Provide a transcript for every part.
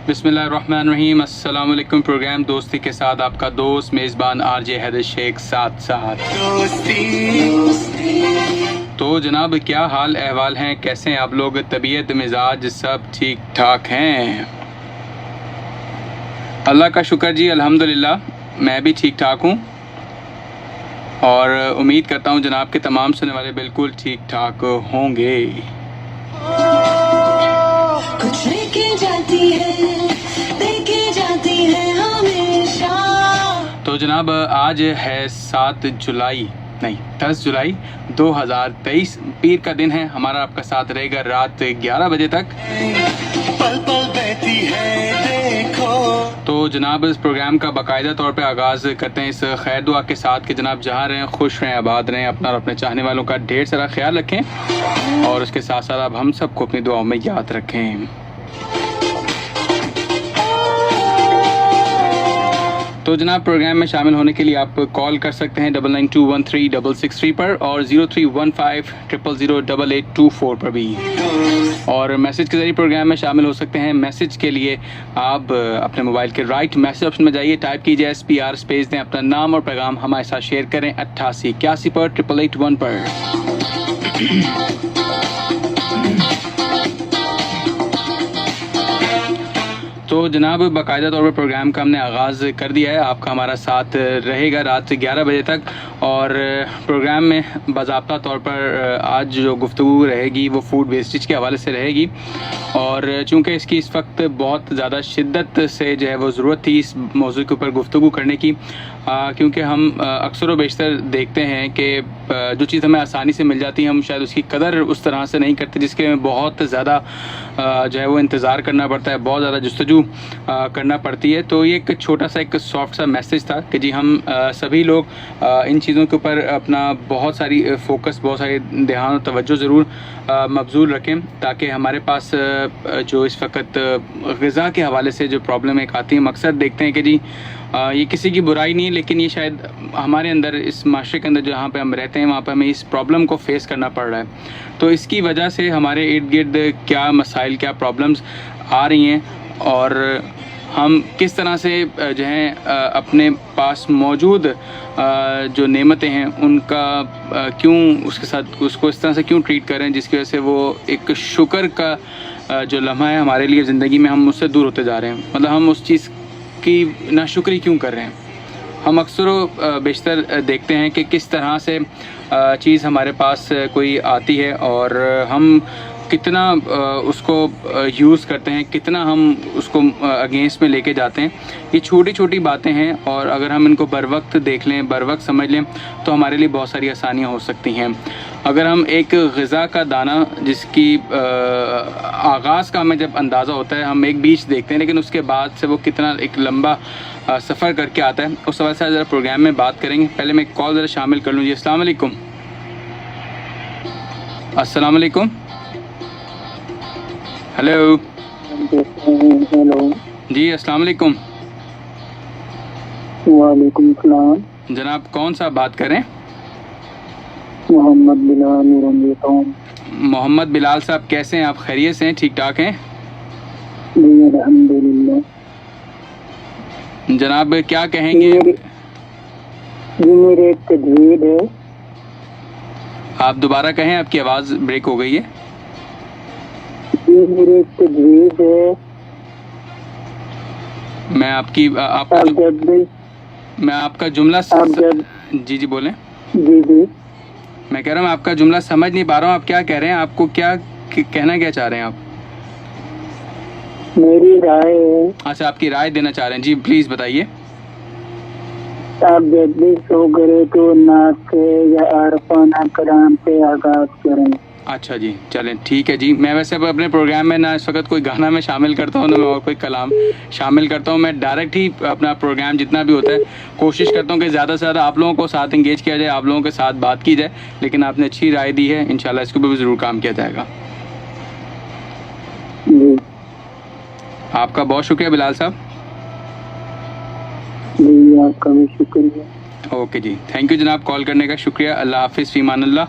बिस्मिल्लाहिर्रहमानिर्रहीम। अस्सलाम वालेकुम। प्रोग्राम दोस्ती के साथ आपका दोस्त मेज़बान आरजे हैदर शेख साथ। तो जनाब, क्या हाल अहवाल हैं, कैसे हैं आप लोग? तबीयत मिजाज सब ठीक ठाक हैं? अल्लाह का शुक्र जी, अल्हम्दुलिल्लाह मैं भी ठीक ठाक हूँ और उम्मीद करता हूँ जनाब के तमाम सुनने वाले बिल्कुल ठीक ठाक होंगे। कुछ लेके जाती है हमेशा। तो जनाब, आज है 10 जुलाई 2023, पीर का दिन है। हमारा आपका साथ रहेगा रात 11 बजे तक। पल पल बहती है देखो। तो जनाब, इस प्रोग्राम का बाकायदा तौर पे आगाज़ करते हैं इस खैर दुआ के साथ कि जनाब जहाँ रहें खुश रहें, आबाद रहें, अपना और अपने चाहने वालों का ढेर सारा ख्याल रखें और उसके साथ साथ आप हम सबको अपनी दुआओं में याद रखें। तो जनाब, प्रोग्राम में शामिल होने के लिए आप कॉल कर सकते हैं 99213663 पर और 0315000824 पर भी, और मैसेज के जरिए प्रोग्राम में शामिल हो सकते हैं। मैसेज के लिए आप अपने मोबाइल के राइट मैसेज ऑप्शन में जाइए, टाइप कीजिए SPR स्पेस दें, अपना नाम और पैगाम हमारे साथ शेयर करें 8881 पर 8881 पर। तो जनाब, बाकायदा तौर पर प्रोग्राम का हमने आगाज़ कर दिया है। आपका हमारा साथ रहेगा रात 11 बजे तक और प्रोग्राम में बाज़ाब्ता तौर पर आज जो गुफ्तगू रहेगी वो फूड वेस्टेज के हवाले से रहेगी और चूँकि इसकी इस वक्त बहुत ज़्यादा शिद्दत से जो है वो ज़रूरत थी इस मौजू के ऊपर गुफ्तगू करने की, क्योंकि हम अक्सर व बेशतर देखते हैं कि जो चीज़ हमें आसानी से मिल जाती है हम शायद उसकी कदर उस तरह से नहीं करते, जिसके लिए बहुत ज़्यादा जो है वो इंतज़ार करना पड़ता है, बहुत ज़्यादा जुस्तजू करना पड़ती है। तो ये एक छोटा सा एक सॉफ्ट सा मैसेज था कि जी हम सभी लोग इन चीज़ों के ऊपर अपना बहुत सारी फोकस, बहुत सारी ध्यान और तवज्जो ज़रूर मबजूल रखें, ताकि हमारे पास जो इस वक्त ग़िज़ा के हवाले से जो प्रॉब्लम एक आती है, हम अक्सर देखते हैं कि जी ये किसी की बुराई नहीं है, लेकिन ये शायद हमारे अंदर, इस माशरे के अंदर जहाँ पे हम रहते हैं वहाँ पे हमें इस प्रॉब्लम को फेस करना पड़ रहा है। तो इसकी वजह से हमारे इर्द गिर्द क्या मसाइल, क्या प्रॉब्लम्स आ रही हैं और हम किस तरह से जो है अपने पास मौजूद जो नेमतें हैं उनका क्यों उसके साथ उसको इस तरह से क्यों ट्रीट करें जिसकी वजह से वो एक शुक्र का जो लम्हा है हमारे लिए ज़िंदगी में, हम उससे दूर होते जा रहे हैं। मतलब हम उस चीज़ की नाशुक्री क्यों कर रहे हैं। हम अक्सर बेशतर देखते हैं कि किस तरह से चीज़ हमारे पास कोई आती है और हम कितना उसको यूज़ करते हैं, कितना हम उसको अगेंस्ट में लेके जाते हैं। ये छोटी छोटी बातें हैं और अगर हम इनको बर वक्त देख लें, बर वक्त समझ लें तो हमारे लिए बहुत सारी आसानियाँ हो सकती हैं। अगर हम एक ग़िज़ा का दाना जिसकी आगाज़ का हमें जब अंदाज़ा होता है, हम एक बीज देखते हैं, लेकिन उसके बाद से वो कितना एक लंबा सफ़र करके आता है, उस सवाल से ज़रा प्रोग्राम में बात करेंगे। पहले मैं एक कॉल ज़रा शामिल कर लूँ जी। अस्सलाम वालेकुम। अस्सलाम वालेकुम। हेलो जी, अस्सलाम वालेकुम। वालेकुम सलाम। जनाब, कौन सा बात करें? मोहम्मद बिलाल। मोहम्मद बिलाल साहब, कैसे हैं आप? खैरियत से हैं? ठीक ठाक हैं जी अल्हम्दुलिल्लाह। जनाब, क्या कहेंगे? जी मेरे एक तजवीज़ है। आप दोबारा कहें, आपकी आवाज़ ब्रेक हो गई है। जी मेरे एक तजवीज़ है। मैं आपका जुमला जी बोलें। जी मैं कह रहा हूँ आपका जुमला समझ नहीं पा रहा हूँ, आप क्या कह रहे हैं? आपको क्या कहना, क्या चाह रहे हैं आप? मेरी राय है। अच्छा, आपकी राय देना चाह रहे हैं जी, प्लीज़ बताइए। आप जब भी सो करे तो नाक से या अरफाना कलाम से आगाज़ करें। अच्छा जी, चलें ठीक है जी। मैं वैसे अब अपने प्रोग्राम में ना इस वक्त कोई गाना में शामिल करता हूँ ना मैं और कोई कलाम शामिल करता हूँ। मैं डायरेक्ट ही अपना प्रोग्राम जितना भी होता है कोशिश करता हूँ कि ज़्यादा से ज़्यादा आप लोगों को साथ इंगेज किया जाए, आप लोगों के साथ बात की जाए। लेकिन आपने अच्छी राय दी है, इंशाल्लाह इसके ऊपर भी ज़रूर काम किया जाएगा। जी आपका बहुत शुक्रिया बिलाल साहब। जी आपका भी शुक्रिया। ओके जी, थैंक यू जनाब कॉल करने का, शुक्रिया। अल्लाह हाफिज़, फ़ीमान अल्लाह।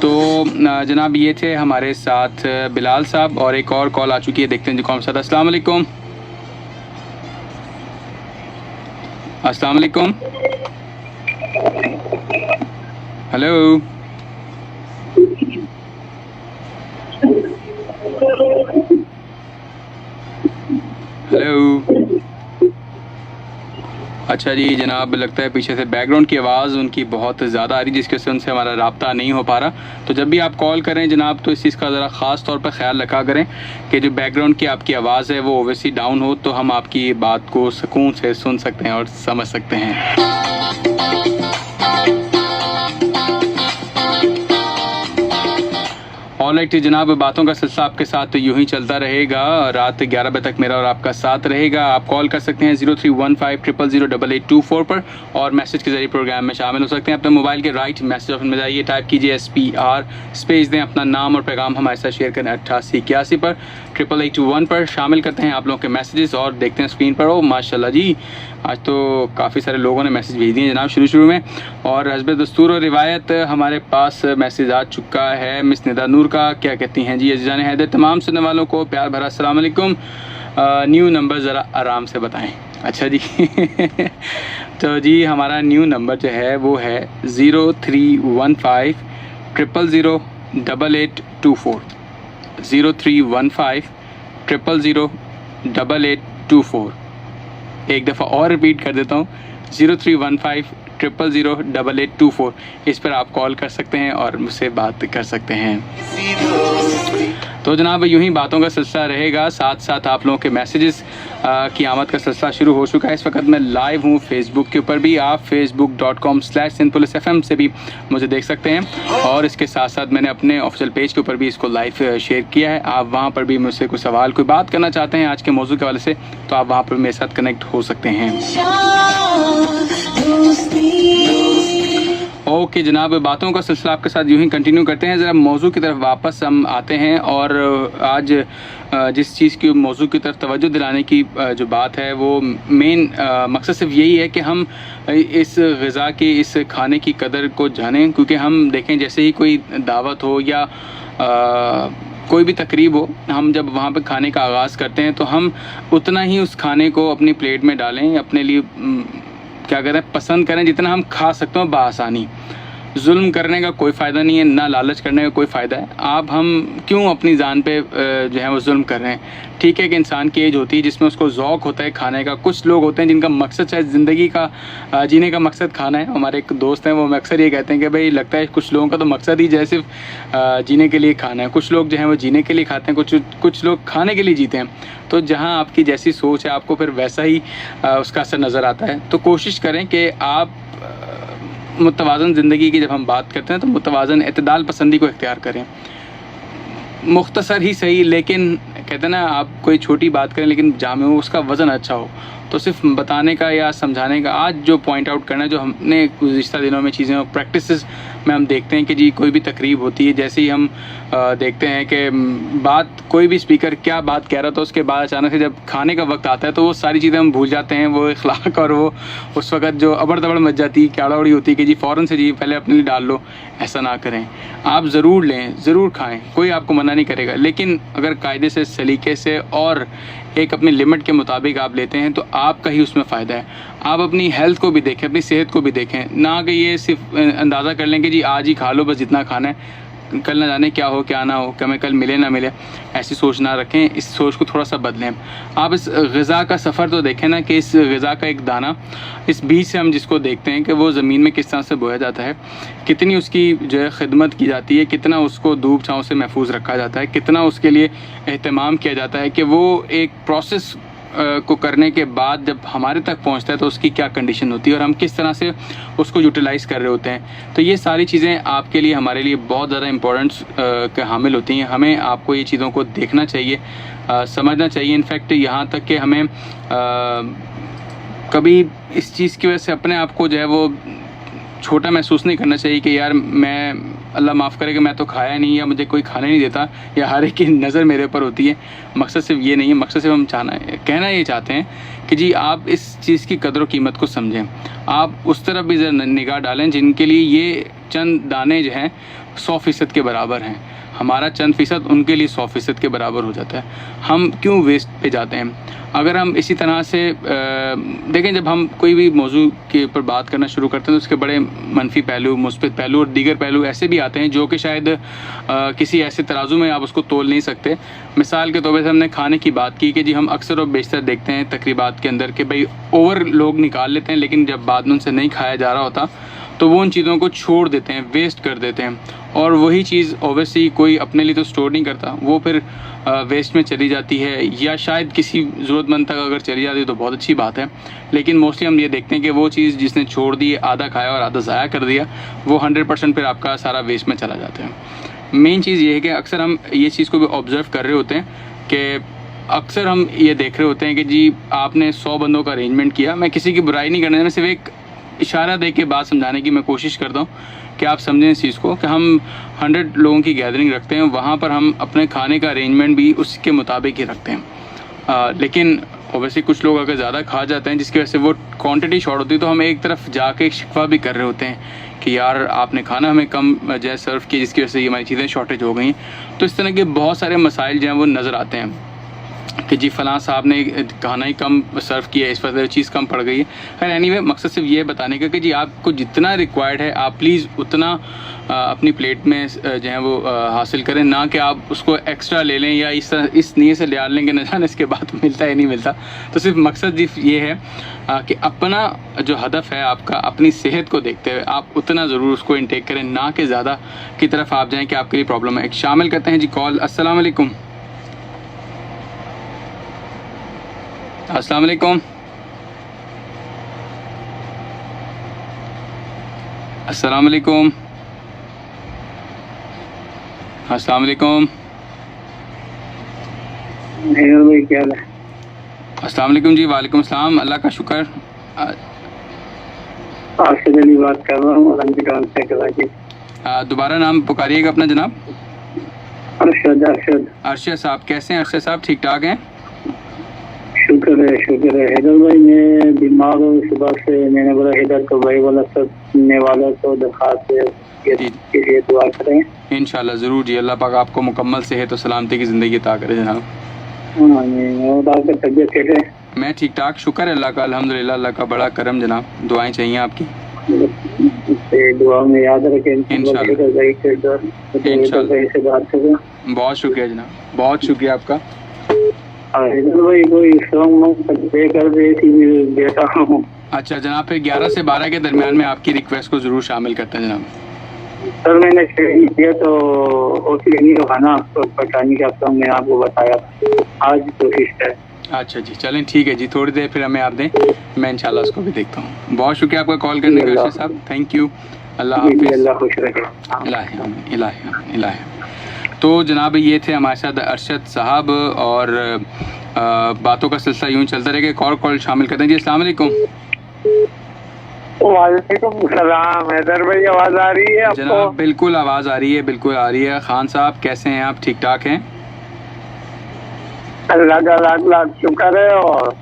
तो जनाब ये थे हमारे साथ बिलाल साहब और एक और कॉल आ चुकी है, देखते हैं जी कौन सा था। अस्सलाम वालेकुम। अस्सलाम वालेकुम। Hello hello. अच्छा जी जनाब, लगता है पीछे से बैकग्राउंड की आवाज़ उनकी बहुत ज़्यादा आ रही है, जिसकी वजह से उनसे हमारा राब्ता नहीं हो पा रहा। तो जब भी आप कॉल करें जनाब, तो इस चीज़ का ज़रा ख़ास तौर पर ख्याल रखा करें कि जो बैकग्राउंड की आपकी आवाज़ है वो ओवैसी डाउन हो, तो हम आपकी बात को सुकून से सुन सकते हैं और समझ सकते हैं। ऑलराइट जनाब, बातों का सिलसिला आपके साथ यूं ही चलता रहेगा। रात 11 बजे तक मेरा और आपका साथ रहेगा। आप कॉल कर सकते हैं 0315000824 पर और मैसेज के जरिए प्रोग्राम में शामिल हो सकते हैं। अपने मोबाइल के राइट मैसेज ऑप्शन में जाइए, टाइप कीजिए SPR स्पेस दें, अपना नाम और पैगाम हमारे साथ शेयर करें 8881 पर 8821 पर शामिल करते हैं आप लोगों के मैसेजेस और देखते हैं स्क्रीन पर। ओ माशाल्लाह जी, आज तो काफ़ी सारे लोगों ने मैसेज भेज दिए जनाब शुरू में। और हस्ब दस्तूर और रिवायत हमारे पास मैसेज आ चुका है मिस निदा नूर का। क्या कहती हैं जी? अजीज़ान हैदर, तमाम सुनने वालों को प्यार भरा अस्सलाम वालेकुम। न्यू नंबर ज़रा आराम से बताएं। अच्छा जी तो जी हमारा न्यू नंबर जो है वो है 0315000824 0315000824। एक दफ़ा और रिपीट कर देता हूँ, 0315000824। इस पर आप कॉल कर सकते हैं और मुझसे बात कर सकते हैं। तो जनाब यूं ही बातों का सिलसिला रहेगा, साथ साथ आप लोगों के मैसेजेस की आमद का सिलसिला शुरू हो चुका है। इस वक्त मैं लाइव हूं फेसबुक के ऊपर भी, आप facebook.com/sindpoliceFM से भी मुझे देख सकते हैं। और इसके साथ साथ मैंने अपने ऑफिशियल पेज के ऊपर भी इसको लाइव शेयर किया है। आप वहां पर भी मुझसे कोई सवाल, कोई बात करना चाहते हैं आज के मौजू के हवाले से, तो आप वहां पर मेरे साथ कनेक्ट हो सकते हैं। ओके जनाब, बातों का सिलसिला आपके साथ यूं ही कंटिन्यू करते हैं। ज़रा मौजू की तरफ वापस हम आते हैं और आज जिस चीज़ की मौजू की तरफ तवज्जो दिलाने की जो बात है वो मेन मकसद सिर्फ यही है कि हम इस ग़िज़ा की, इस खाने की कदर को जानें। क्योंकि हम देखें जैसे ही कोई दावत हो या कोई भी तकरीब हो, हम जब वहाँ पे खाने का आगाज़ करते हैं तो हम उतना ही उस खाने को अपनी प्लेट में डालें, अपने लिए क्या कहते हैं पसंद करें जितना हम खा सकते हो बआसानी। जुल्म करने का कोई फ़ायदा नहीं है, ना लालच करने का कोई फ़ायदा है। हम क्यों अपनी जान पे जो है वो जुल्म कर रहे हैं? ठीक है कि इंसान की एज होती है जिसमें उसको ज़ौक़ होता है खाने का। कुछ लोग होते हैं जिनका मकसद शायद ज़िंदगी का जीने का मकसद खाना है। हमारे एक दोस्त हैं, वो अक्सर ये कहते हैं कि भाई लगता है कुछ लोगों का तो मकसद ही जो है सिर्फ जीने के लिए खाना है। कुछ लोग जो हैं वो जीने के लिए खाते हैं, कुछ लोग खाने के लिए जीते हैं। तो जहाँ आपकी जैसी सोच है आपको फिर वैसा ही उसका असर नज़र आता है। तो कोशिश करें कि आप मुतवाज़न ज़िंदगी की जब हम बात करते हैं तो मुतवाज़न इत्तेदाल पसंदी को इख्तियार करें। मुख्तसर ही सही, लेकिन कहते हैं ना, आप कोई छोटी बात करें लेकिन जामे हो, उसका वज़न अच्छा हो। तो सिर्फ बताने का या समझाने का, आज जो पॉइंट आउट करना है, जो हमने गुज़िश्ता दिनों में चीज़ें और प्रैक्टिसेस में हम देखते हैं कि जी कोई भी तकरीब होती है, जैसे ही हम देखते हैं कि बात कोई भी स्पीकर क्या बात कह रहा था, उसके बाद अचानक से जब खाने का वक्त आता है तो वो सारी चीज़ें हम भूल जाते हैं। वो इखलाक और वो उस वक्त जो अबड़ दबड़ मच जाती है, क्याड़ा उड़ी होती है कि जी फ़ौरन से जी पहले अपने लिए डाल लो। ऐसा ना करें, आप ज़रूर लें, ज़रूर खाएं, कोई आपको मना नहीं करेगा। लेकिन अगर कायदे से, सलीके से और एक अपनी लिमिट के मुताबिक आप लेते हैं तो आपका ही उसमें फ़ायदा है। आप अपनी हेल्थ को भी देखें, अपनी सेहत को भी देखें, ना कि ये सिर्फ अंदाज़ा कर लें कि जी आज ही खा लो बस जितना खाना है, कल ना जाने क्या हो क्या ना हो, कि हमें कल मिले ना मिले, ऐसी सोच ना रखें। इस सोच को थोड़ा सा बदलें। आप इस ग़िज़ा का सफ़र तो देखें ना, कि इस ग़िज़ा का एक दाना, इस बीज से हम जिसको देखते हैं कि वो ज़मीन में किस तरह से बोया जाता है, कितनी उसकी जो है खिदमत की जाती है, कितना उसको धूप छाँव से महफूज रखा जाता है, कितना उसके लिए एहतमाम किया जाता है कि वो एक प्रोसेस को करने के बाद जब हमारे तक पहुंचता है तो उसकी क्या कंडीशन होती है और हम किस तरह से उसको यूटिलाइज़ कर रहे होते हैं। तो ये सारी चीज़ें आपके लिए, हमारे लिए बहुत ज़्यादा इम्पोर्टेंस के हामिल होती हैं। हमें आपको ये चीज़ों को देखना चाहिए, समझना चाहिए। इनफैक्ट यहाँ तक कि हमें कभी इस चीज़ की वजह से अपने आप को जो है वो छोटा महसूस नहीं करना चाहिए कि यार मैं, अल्लाह माफ़ करे कि मैं तो खाया नहीं, या मुझे कोई खाने नहीं देता, या हर एक की नज़र मेरे ऊपर होती है। मकसद सिर्फ ये नहीं है, मकसद सिर्फ हम कहना ये चाहते हैं कि जी आप इस चीज़ की कदर व कीमत को समझें। आप उस तरफ भी निगाह डालें जिनके लिए ये चंद दाने जो हैं 100% के बराबर हैं। हमारा चंद फ़ीसद उनके लिए 100% के बराबर हो जाता है। हम क्यों वेस्ट पे जाते हैं? अगर हम इसी तरह से देखें, जब हम कोई भी मौजू के ऊपर बात करना शुरू करते हैं तो उसके बड़े मनफी पहलू, मुस्बित पहलू और दीगर पहलू ऐसे भी आते हैं जो कि शायद किसी ऐसे तराजू में आप उसको तोल नहीं सकते। मिसाल के तौर पर हमने खाने की बात की कि जी हम अक्सर और बेशतर देखते हैं तकरीबात के अंदर कि भाई ओवर लोग निकाल लेते हैं, लेकिन जब बाद में उनसे नहीं खाया जा रहा होता तो वो उन चीज़ों को छोड़ देते हैं, वेस्ट कर देते हैं, और वही चीज़ ओबियसली कोई अपने लिए तो स्टोर नहीं करता, वो फिर वेस्ट में चली जाती है, या शायद किसी ज़रूरतमंद तक अगर चली जाती है तो बहुत अच्छी बात है। लेकिन मोस्टली हम ये देखते हैं कि वो चीज़ जिसने छोड़ दी, आधा खाया और आधा ज़ाया कर दिया, वो 100% फिर आपका सारा वेस्ट में चला जाता है। मेन चीज़ ये है कि अक्सर हम ये चीज़ को भी ऑब्ज़र्व कर रहे होते हैं कि अक्सर हम ये देख रहे होते हैं कि जी आपने 100 बंदों का अरेंजमेंट किया। मैं किसी की बुराई नहीं करने में, सिर्फ एक इशारा दे के बात समझाने की मैं कोशिश करता हूँ कि आप समझें इस चीज़ को कि हम 100 लोगों की गैदरिंग रखते हैं, वहाँ पर हम अपने खाने का अरेंजमेंट भी उसके मुताबिक ही रखते हैं। लेकिन ओबियसली कुछ लोग अगर ज़्यादा खा जाते हैं जिसकी वजह से वो क्वांटिटी शॉर्ट होती है, तो हम एक तरफ जाके शिकवा भी कर रहे होते हैं कि यार आपने खाना हमें कम जैसे सर्व किया जिसकी वजह से ये हमारी चीज़ें शॉर्टेज हो गई। तो इस तरह के बहुत सारे मसाइल जो हैं वो नज़र आते हैं कि जी फ़लाँ साहब ने खाना ही कम सर्व किया, इस वजह से चीज़ कम पड़ गई है। खैर एनीवे, मकसद सिर्फ ये बताने का कि जी आपको जितना रिक्वायर्ड है आप प्लीज़ उतना अपनी प्लेट में जो है वो हासिल करें, ना कि आप उसको एक्स्ट्रा ले लें या इस नीयत से ले लेंगे न जाने इसके बाद मिलता है नहीं मिलता। तो सिर्फ मकसद ये है कि अपना जो हदफ है आपका, अपनी सेहत को देखते हुए आप उतना ज़रूर उसको इनटेक करें, ना कि ज़्यादा की तरफ आप जाएँ कि आपके लिए प्रॉब्लम है। एक शामिल करते हैं जी कॉल। अस्सलाम वालेकुम। अस्सलाम वालेकुम। अस्सलाम वालेकुम। अस्सलाम वालेकुम। भाई क्या हाल है? अस्सलाम वालेकुम जी। वालेकुम सलाम, अल्लाह का शुक्र। आपसे जल्दी बात कर रहा हूँ से कराची। दोबारा नाम पुकारिएगा अपना जनाब। अरशद। अरशद साहब, कैसे हैं अरशद साहब? ठीक ठाक हैं? शुक्र है हैदर भाई, मैं बीमार हूँ सुबह से। मैंने बोला हैदर को भाई वाला सब सुनने वाला को दरखास्त के लिए दुआ करें। इंशाल्लाह ज़रूर जी, अल्लाह पाक आपको मुकम्मल सेहत और सलामती की ज़िंदगी अता करे जनाब। और आपकी तबीयत कैसे है? मैं ठीक ठाक, शुक्र है अल्लाह का, अल्हम्दुलिल्लाह, अल्लाह का बड़ा करम जनाब। दुआएं चाहिए आपकी। दुआ में याद रखें इंशाल्लाह। बहुत शुक्रिया जनाब, बहुत शुक्रिया आपका। भाई कोई कर देता हूँ। अच्छा जनाब, फिर 11 से 12 के दरमियान में आपकी रिक्वेस्ट को ज़रूर शामिल करते हैं जनाब। सर मैंने किया तो नहीं होगा ना आपको पहुँचाने का, तो मैंने आपको बताया, आज कोशिश है। अच्छा जी, चलें ठीक है जी, थोड़ी देर फिर हमें आप दें, मैं इंशाल्लाह उसको भी देखता हूँ। बहुत शुक्रिया आपका कॉल करने का अरशद साहब, थैंक यू। अल्लाह हाफिज़। अल्लाह खुश रखे। इलाही। तो जनाब ये थे हमारे साथ अरशद साहब, और बातों का सिलसिला यूँ चलता रहेगा। एक और कॉल शामिल करते हैं जी। अस्सलाम वालेकुम। वालेकुम सलाम। हैदर भाई आवाज़ आ रही है आपको? जनाब बिल्कुल आवाज़ आ रही है, बिल्कुल आ रही है। खान साहब कैसे हैं आप? ठीक ठाक हैं? अल्लाह का लाख लाख शुक्र है। और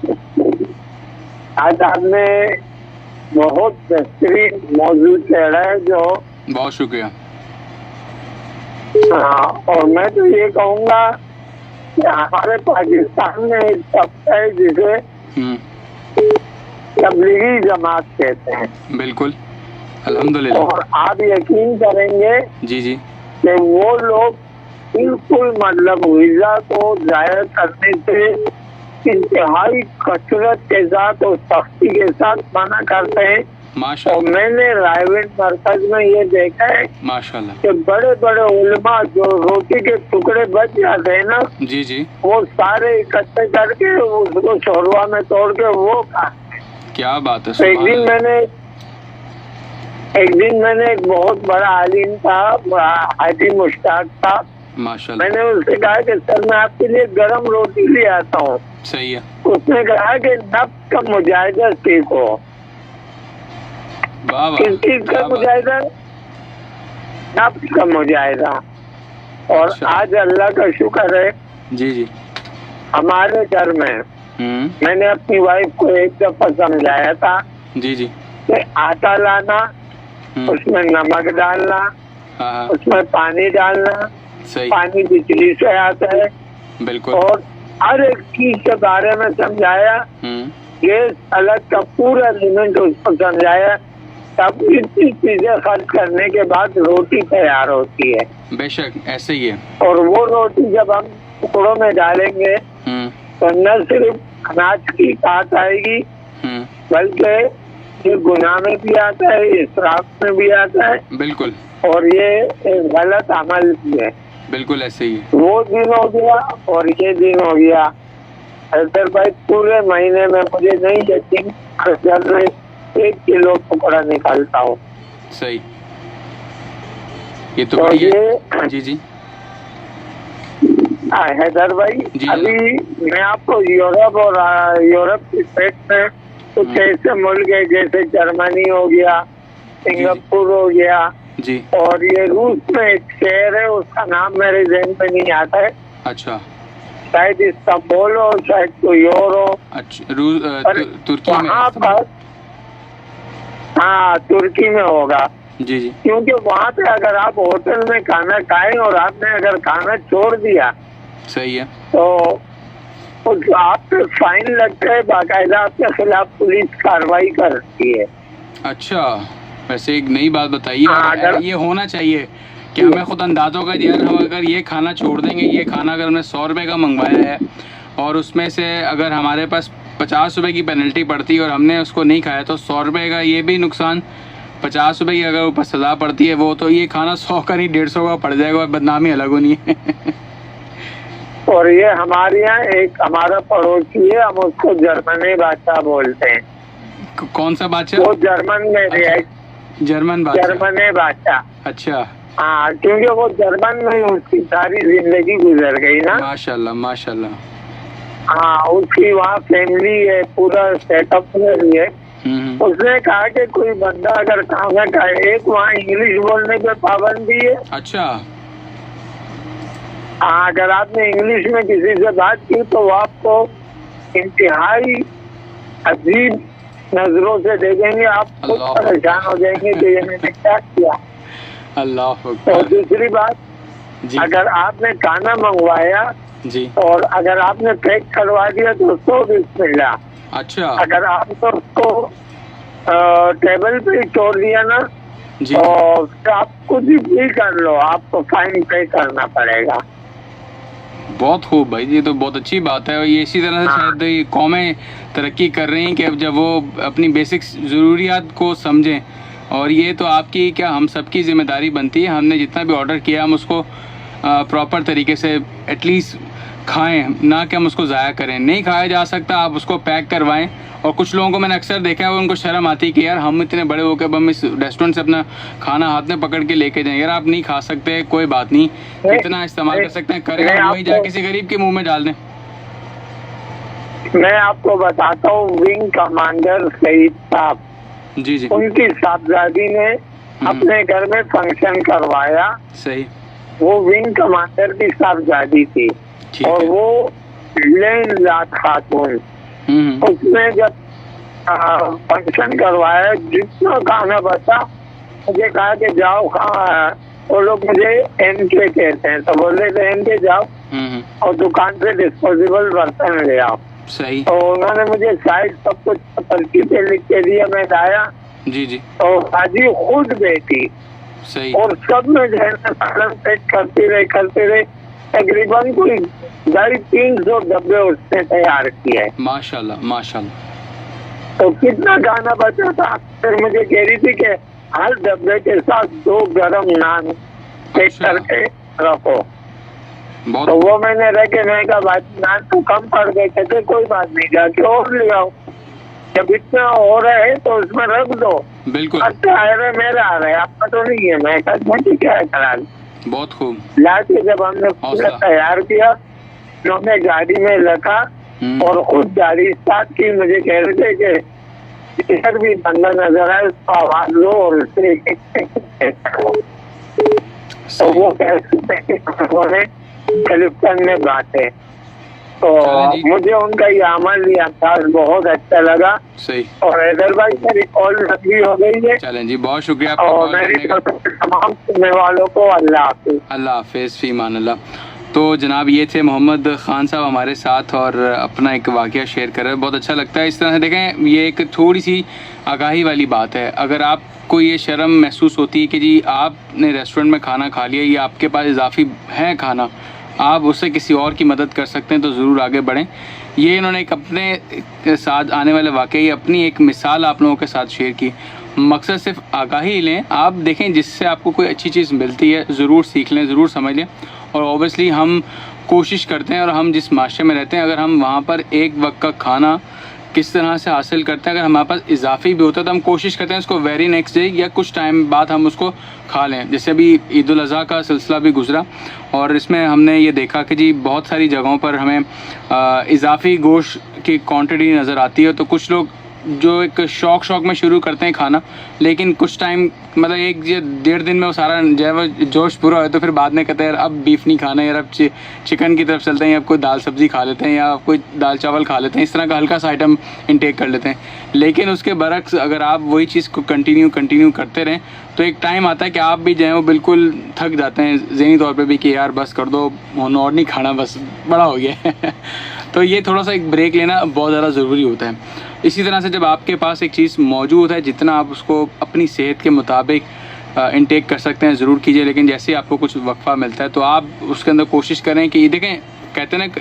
आज आपने बहुत बेहतरीन मौजू छेड़ा है जो। बहुत शुक्रिया। हाँ, और मैं तो ये कहूँगा कि हमारे पाकिस्तान में एक तबका है जिसे तबलीगी जमात कहते हैं। बिल्कुल, अल्हम्दुलिल्लाह। और आप यकीन करेंगे जी कि वो लोग बिल्कुल मतलब वीजा को जाहिर करने से इंतहाई कसरत के साथ और सख्ती के साथ मना करते हैं। और मैंने रायविंड मरकज में ये देखा है माशाल्लाह कि बड़े बड़े उलमा जो रोटी के टुकड़े बच जाते हैं ना, जी वो सारे इकट्ठे करके उसको शोरवा में तोड़ के वो खाते हैं। क्या बात है। तो एक दिन मैंने एक बहुत बड़ा आलिम था, हाजी मुश्ताक था, माशाल्लाह। मैंने उससे कहा कि सर मैं आपके लिए गरम रोटी ले आता हूँ। सही है। उसने कहा कि नफ्स का मुजाहिदा सीखो। किस चीज का मुजाहिदा? नफ्स का मुजाहिदा। और आज अल्लाह का शुक्र है जी हमारे घर में मैंने अपनी वाइफ को एक दफा समझाया था जी कि आटा लाना, उसमें नमक डालना, उसमें पानी डालना, सही। पानी बिजली से आता है, बिल्कुल। और हर एक चीज के बारे में समझाया, गैस अलग का पूरा लिमिट उसको समझाया, तब इतनी चीजें खर्च करने के बाद रोटी तैयार होती है। बेशक ऐसे ही है। और वो रोटी जब हम टुकड़ों में डालेंगे तो न सिर्फ अनाज की बात आएगी, बल्कि ये गुनाह में भी आता है, इसराफ में भी आता है। बिल्कुल। और ये एक गलत अमल भी है। बिल्कुल ऐसे ही है। वो दिन हो गया और ये दिन हो गया। हैदर भाई पूरे महीने में मुझे नहीं यकीन, घर में 1 किलो टुकड़ा निकालता हूँ। सही। ये तो ये जी जी हैदर भाई, अभी मैं आपको यूरोप और यूरोप की स्टेट में कुछ ऐसे मुल्क है जैसे जर्मनी हो गया, सिंगापुर हो गया जी, और ये रूस में एक शहर है, उसका नाम मेरे ज़हन में नहीं आता है। अच्छा। शायद इस्तांबुल हो, शायद कोई और हो। अच्छा, तुर्की में? वहाँ पर, हाँ तुर्की में होगा। जी जी। क्योंकि वहाँ पे अगर आप होटल में खाना खाएं और आपने अगर खाना छोड़ दिया, सही है, तो आप पे फाइन लगता है, बाकायदा आपके खिलाफ पुलिस कार्रवाई करती है। अच्छा, वैसे एक नई बात बताइए। ये होना चाहिए कि हमें खुद अंदाजा होगा यार, हम अगर ये खाना छोड़ देंगे, ये खाना अगर हमने 100 रुपये का मंगवाया है और उसमें से अगर हमारे पास 50 रुपये की पेनल्टी पड़ती है और हमने उसको नहीं खाया, तो 100 रुपये का ये भी नुकसान, 50 रुपये की अगर ऊपर सज़ा पड़ती है वो, तो ये खाना 100 का नहीं 150 का पड़ जाएगा और बदनामी अलग होनी है। और ये हमारे यहाँ एक हमारा पड़ोसी है, हम उसको जर्मनी बादशाह बोलते हैं। कौन सा बादशाह? वो जर्मन में है। जर्मन बादशाह? जर्मनी बादशाह। अच्छा। हाँ, क्योंकि वो जर्मन में उसकी सारी जिंदगी गुजर गई ना। माशाल्लाह माशाल्लाह। हाँ, उसकी वहाँ फैमिली है, पूरा सेटअप है। उसने कहा कि कोई बंदा अगर खाना खाए, एक वहाँ इंग्लिश बोलने पे पाबंदी है। अच्छा। हाँ, अगर आपने इंग्लिश में किसी से बात की तो वो आपको इंतहाई अजीब नजरों से देखेंगे, आप खुद परेशान हो जाएंगे कि ये मैंने क्या किया। अल्लाह। और दूसरी बात, अगर आपने खाना मंगवाया जी, और अगर आपने पैक करवा दिया तो उसको बिस्मिल्लाह। अच्छा। अगर आपने उसको टेबल पे ही छोड़ दिया ना जी, तो फिर आप कुछ भी कर लो, आपको फाइन पे करना पड़ेगा। बहुत खूब भाई, ये तो बहुत अच्छी बात है। और ये इसी तरह से शायद ये कौमें तरक्की कर रही हैं कि अब जब वो अपनी बेसिक ज़रूरियात को समझें, और ये तो आपकी क्या हम सबकी जिम्मेदारी बनती है, हमने जितना भी ऑर्डर किया हम उसको प्रॉपर तरीके से एटलीस्ट खाएं, ना कि हम उसको ज़ाया करें। नहीं खाया जा सकता, आप उसको पैक करवाएं। और कुछ लोगों को मैंने अक्सर देखा है, उनको शर्म आती है कि यार हम इतने बड़े हो गए, हम इस रेस्टोरेंट से अपना खाना हाथ में पकड़ के लेके जाएं। यार आप नहीं खा सकते, कोई बात नहीं, इतना इस्तेमाल कर सकते हैं, करें वही जाए किसी गरीब के मुंह में डाल दें। मैं आपको बताता हूँ, विंग कमांडर शहीद साहब, जी जी, उनकी साहबजादी ने अपने घर में फंक्शन करवाया। सही। वो विंग कमांडर की साहबजादी थी और वो लेनजात खातून। उसने जब फंक्शन करवाया, जितना खाना बचा मुझे कहा कि जाओ कहाँ, वो लोग मुझे एनके कहते हैं, तो बोले थे एनके जाओ और दुकान से डिस्पोजेबल बर्तन ले आओ। सही। तो उन्होंने मुझे शायद सब कुछ पर्ची पे लिख के दिया, मैं लाया। जी जी। तो हाजी खुद बेटी, सही, और सब में जो है सालन पैक करते रहे तकरीबन कोई 350 डब्बे उसने तैयार किए। माशाल्लाह माशाल्लाह। तो कितना गाना बचा था। फिर मुझे कह रही थी कि हर डब्बे के साथ 2 गरम नान पैक करके रखो। तो वो मैंने रखे, मैं कहा भाई नान तो कम पड़ गए, कहते कोई बात नहीं, जाके और ले आओ, जब इतना हो रहा है तो उसमें रख दो। बिल्कुल। अच्छा आ रहा है, मेरा आ रहा है, आपका तो नहीं है। मैं कहा क्या है करा, बहुत खूब। लाके जब हमने पूरा तैयार किया, उन्होंने गाड़ी में रखा और खुद गाड़ी स्टार्ट की। मुझे कह रहे थे कि इधर भी बंदा नजर आए, उसको आवाज लो और उससे तो वो कैसे क्लिफ्टन में बात है। तो चलें जी। मुझे उनका ये अमली अंदाज बहुत अच्छा लगा। सही। और हैदर भाई मेरी कॉल लंबी हो गई है। चलें जी, बहुत शुक्रिया आपका और कॉल मेरी करने का। तरफ से तमाम सुनने वालों को अल्लाह हाफिज। अल्लाह हाफिज़, फ़ी मान अल्लाह। तो जनाब ये थे मोहम्मद ख़ान साहब हमारे साथ और अपना एक वाक़या शेयर कर रहे हैं। बहुत अच्छा लगता है इस तरह से। देखें, ये एक थोड़ी सी आगाही वाली बात है। अगर आपको ये शर्म महसूस होती है कि जी आपने रेस्टोरेंट में खाना खा लिया, या आपके पास इजाफ़ी है खाना, आप उससे किसी और की मदद कर सकते हैं, तो ज़रूर आगे बढ़ें। ये इन्होंने एक अपने साथ आने वाले वाक़ये, अपनी एक मिसाल आप लोगों के साथ शेयर की। मकसद सिर्फ आगाही लें, आप देखें जिससे आपको कोई अच्छी चीज़ मिलती है ज़रूर सीख लें, ज़रूर समझ लें। और ओबियसली हम कोशिश करते हैं, और हम जिस माशरे में रहते हैं, अगर हम वहाँ पर एक वक्त का खाना किस तरह से हासिल करते हैं, अगर हमारे पास इजाफी भी होता है तो हम कोशिश करते हैं उसको वेरी नेक्स्ट डे या कुछ टाइम बाद हम उसको खा लें। जैसे अभी ईद उल अज़हा का सिलसिला भी गुजरा, और इसमें हमने ये देखा कि जी बहुत सारी जगहों पर हमें इजाफी गोश्त की क्वांटिटी नज़र आती है। तो कुछ लोग जो एक शौक में शुरू करते हैं खाना, लेकिन कुछ टाइम मतलब 1-1.5 दिन में वो सारा जो है वो जोश पूरा है, तो फिर बाद में कहते हैं यार अब बीफ नहीं खाना, यार अब चिकन की तरफ चलते हैं, या कोई दाल सब्ज़ी खा लेते हैं, या कोई दाल चावल खा लेते हैं, इस तरह का हल्का सा आइटम इनटेक कर लेते हैं। लेकिन उसके बरक्स अगर आप वही चीज़ को कंटिन्यू करते रहें, तो एक टाइम आता है कि आप भी जो है वो बिल्कुल थक जाते हैं ज़हनी तौर पर भी कि यार बस कर दो, और नहीं खाना, बस बड़ा हो गया है। तो ये थोड़ा सा एक ब्रेक लेना बहुत ज़्यादा ज़रूरी होता है। इसी तरह से जब आपके पास एक चीज़ मौजूद है, जितना आप उसको अपनी सेहत के मुताबिक इनटेक कर सकते हैं ज़रूर कीजिए। लेकिन जैसे आपको कुछ वक्फा मिलता है तो आप उसके अंदर कोशिश करें कि देखें, कहते हैं ना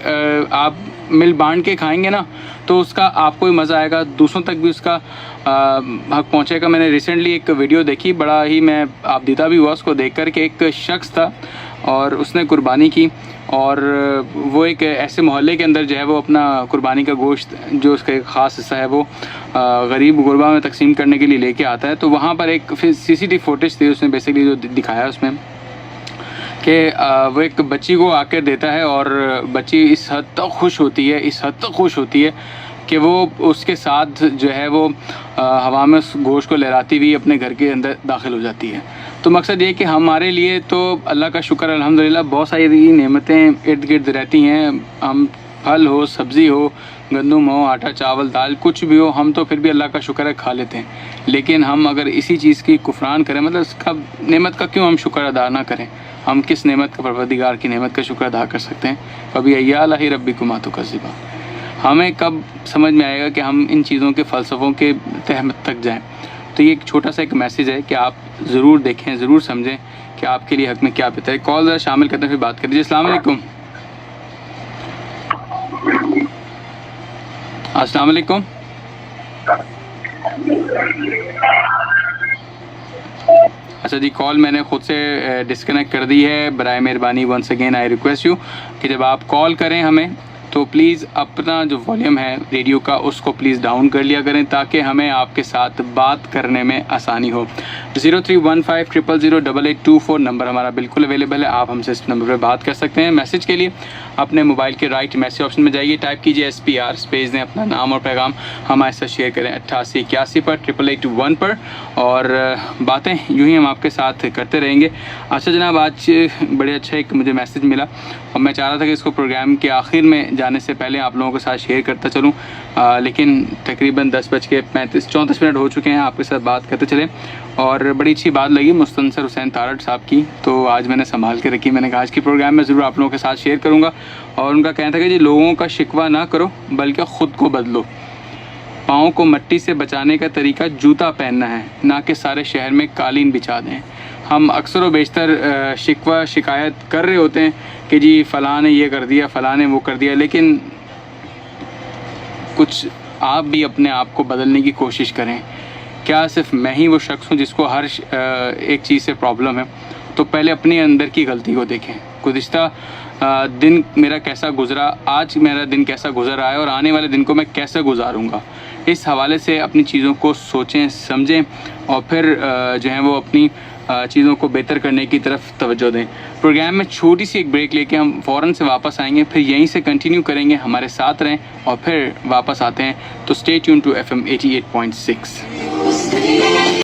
आप मिल बांट के खाएंगे ना, तो उसका आपको भी मज़ा आएगा, दूसरों तक भी उसका हक पहुँचेगा। मैंने रिसेंटली एक वीडियो देखी, बड़ा ही मैं आपदीदा भी हुआ उसको देख कर के। एक शख्स था और उसने कुर्बानी की, और वो एक ऐसे मोहल्ले के अंदर जो है वो अपना कुर्बानी का गोश्त जो उसका एक ख़ास हिस्सा है वो गरीब गुरबा में तकसीम करने के लिए लेके आता है। तो वहाँ पर एक फिर CCTV फुटेज थी, उसने बेसिकली जो दिखाया उसमें कि वो एक बच्ची को आकर देता है, और बच्ची इस हद तक खुश होती है कि वो उसके साथ जो है वो हवा में उस गोश्त को लहराती हुई अपने घर के अंदर दाखिल हो जाती है। तो मकसद ये कि हमारे लिए तो अल्लाह का शुक्र अल्हम्दुलिल्लाह बहुत सारी नेमतें इर्द गिर्द रहती हैं। हम फल हो, सब्ज़ी हो, गंदम हो, आटा चावल दाल कुछ भी हो, हम तो फिर भी अल्लाह का शुक्र है खा लेते हैं। लेकिन हम अगर इसी चीज़ की कुफरान करें, मतलब इसका नेमत का क्यों हम शुक्र अदा ना करें? हम किस नेमत का, परवरदिगार की नेमत का शुक्र अदा कर सकते हैं? कभी अय्या लाही रब्बिकुमा तुकज़्ज़िबान। हमें कब समझ में आएगा कि हम इन चीज़ों के फ़लसफ़ों के तह तक जाएं? तो ये एक छोटा सा एक मैसेज है कि आप ज़रूर देखें, ज़रूर समझें कि आपके लिए हक़ में क्या बेहतर है। कॉल ज़रा शामिल करते हैं, फिर बात करिए। अस्सलाम वालेकुम। अस्सलाम वालेकुम। अच्छा जी, कॉल मैंने ख़ुद से डिस्कनेक्ट कर दी है। बराए मेहरबानी once again I request you कि जब आप कॉल करें हमें, तो प्लीज़ अपना जो वॉल्यूम है रेडियो का उसको प्लीज़ डाउन कर लिया करें, ताकि हमें आपके साथ बात करने में आसानी हो। 0315000824 नंबर हमारा बिल्कुल अवेलेबल है, आप हमसे इस नंबर पर बात कर सकते हैं। मैसेज के लिए अपने मोबाइल के राइट मैसेज ऑप्शन में जाइए, टाइप कीजिए SPR, स्पेस दें, अपना नाम और पैगाम हमारे साथ शेयर करें 8881 पर 88821 पर, और बातें यूँ ही हम आपके साथ करते रहेंगे। अच्छा जनाब, आज बड़े अच्छा एक मुझे मैसेज मिला, और मैं चाह रहा था कि इसको प्रोग्राम के आखिर में जाने से पहले आप लोगों के साथ शेयर करता चलूँ, लेकिन तकरीबन 10:34 हो चुके हैं, आपके साथ बात करते चले। और बड़ी अच्छी बात लगी मुस्तनसर हुसैन तारड़ साहब की, तो आज मैंने संभाल के रखी। मैंने कहा आज की प्रोग्राम में ज़रूर आप लोगों के साथ शेयर करूँगा। और उनका कहना था कि जी लोगों का शिकवा ना करो, बल्कि ख़ुद को बदलो। पाँव को मिट्टी से बचाने का तरीका जूता पहनना है, ना कि सारे शहर में कालीन बिछा दें। हम अक्सर व बेशतर शिकवा शिकायत कर रहे होते हैं कि जी फ़लाँ ने ये कर दिया, फ़लाँ ने वो कर दिया, लेकिन कुछ आप भी अपने आप को बदलने की कोशिश करें। क्या सिर्फ मैं ही वो शख्स हूँ जिसको हर एक चीज़ से प्रॉब्लम है? तो पहले अपने अंदर की गलती को देखें। गुज़िश्ता दिन मेरा कैसा गुज़रा, आज मेरा दिन कैसा गुज़र रहा है, और आने वाले दिन को मैं कैसे गुजारूँगा, इस हवाले से अपनी चीज़ों को सोचें, समझें, और फिर जो है वो अपनी चीज़ों को बेहतर करने की तरफ तवज्जो दें। प्रोग्राम में छोटी सी एक ब्रेक लेके हम फ़ौरन से वापस आएंगे, फिर यहीं से कंटिन्यू करेंगे। हमारे साथ रहें और फिर वापस आते हैं। तो स्टे ट्यून टू FM 88.6।